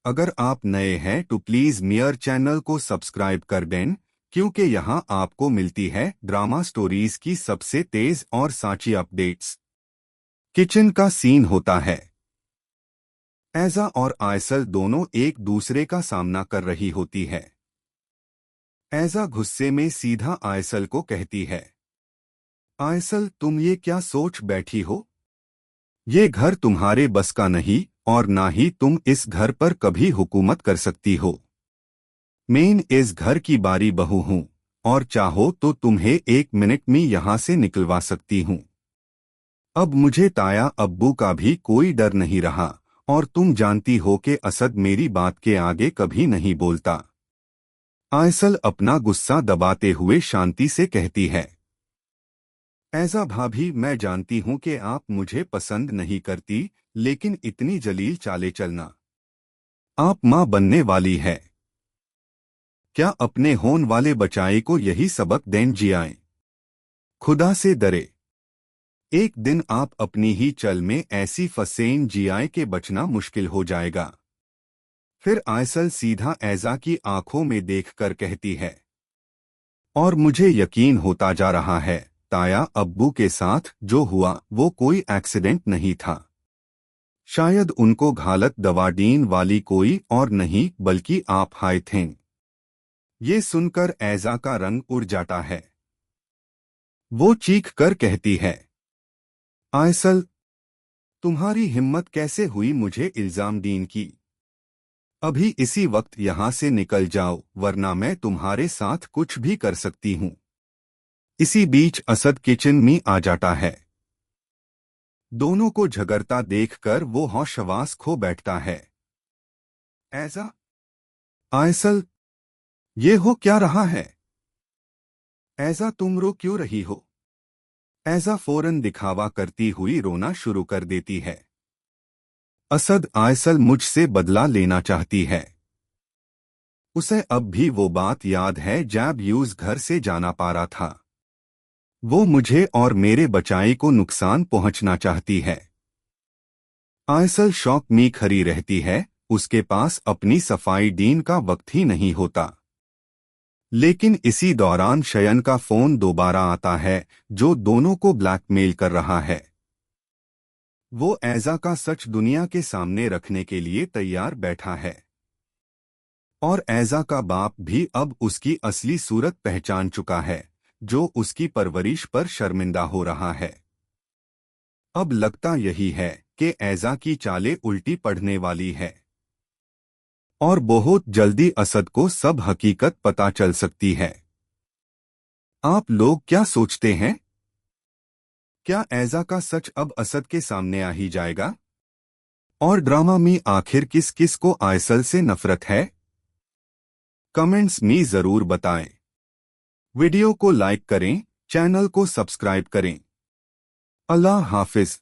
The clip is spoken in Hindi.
अगर आप नए हैं तो प्लीज मेयर चैनल को सब्सक्राइब कर दें, क्योंकि यहाँ आपको मिलती है ड्रामा स्टोरीज की सबसे तेज और सांची अपडेट्स। किचन का सीन होता है। ऐजा और आयसल दोनों एक दूसरे का सामना कर रही होती है। ऐजा गुस्से में सीधा आयसल को कहती है, आयसल तुम ये क्या सोच बैठी हो? ये घर तुम्हारे बस का नहीं और ना ही तुम इस घर पर कभी हुकूमत कर सकती हो। मैं इस घर की बारी बहू हूँ और चाहो तो तुम्हें 1 मिनट में यहाँ से निकलवा सकती हूँ। अब मुझे ताया अब्बू का भी कोई डर नहीं रहा और तुम जानती हो कि असद मेरी बात के आगे कभी नहीं बोलता। आयसल अपना गुस्सा दबाते हुए शांति से कहती है, ऐसा भाभी मैं जानती हूँ कि आप मुझे पसंद नहीं करती, लेकिन इतनी जलील चाले चलना। आप माँ बनने वाली है। क्या अपने होन वाले बचाए को यही सबक दें जियाएं? खुदा से डरे। एक दिन आप अपनी ही चल में ऐसी फसें जियाएं कि बचना मुश्किल हो जाएगा। फिर आयसल सीधा ऐजा की आंखों में देखकर कहती है, और मुझे यकीन होता जा रहा है ताया अब्बू के साथ जो हुआ वो कोई एक्सीडेंट नहीं था। शायद उनको घालत दवाडीन वाली कोई और नहीं बल्कि आप हाय थे। ये सुनकर ऐजा का रंग उड़ जाता है। वो चीख कर कहती है, आयसल तुम्हारी हिम्मत कैसे हुई मुझे इल्जाम दीन की? अभी इसी वक्त यहाँ से निकल जाओ वरना मैं तुम्हारे साथ कुछ भी कर सकती हूँ। इसी बीच असद किचन में आ जाता है। दोनों को झगड़ता देखकर वो होशवास खो बैठता है। ऐसा आयसल ये हो क्या रहा है? ऐसा तुम रो क्यों रही हो? ऐसा फौरन दिखावा करती हुई रोना शुरू कर देती है। असद आयसल मुझसे बदला लेना चाहती है। उसे अब भी वो बात याद है जब यूज घर से जाना पा रहा था। वो मुझे और मेरे बचाए को नुकसान पहुंचना चाहती है। आयसल शौक में खरी रहती है, उसके पास अपनी सफाई डीन का वक्त ही नहीं होता। लेकिन इसी दौरान शयन का फोन दोबारा आता है, जो दोनों को ब्लैकमेल कर रहा है। वो ऐजा का सच दुनिया के सामने रखने के लिए तैयार बैठा है। और ऐजा का बाप भी अब उसकी असली सूरत पहचान चुका है, जो उसकी परवरिश पर शर्मिंदा हो रहा है। अब लगता यही है कि ऐजा की चालें उल्टी पड़ने वाली है और बहुत जल्दी असद को सब हकीकत पता चल सकती है। आप लोग क्या सोचते हैं? क्या ऐजा का सच अब असद के सामने आ ही जाएगा? और ड्रामा में आखिर किस किस को आयसल से नफरत है? कमेंट्स में जरूर बताएं। वीडियो को लाइक करें, चैनल को सब्सक्राइब करें। अल्लाह हाफिज।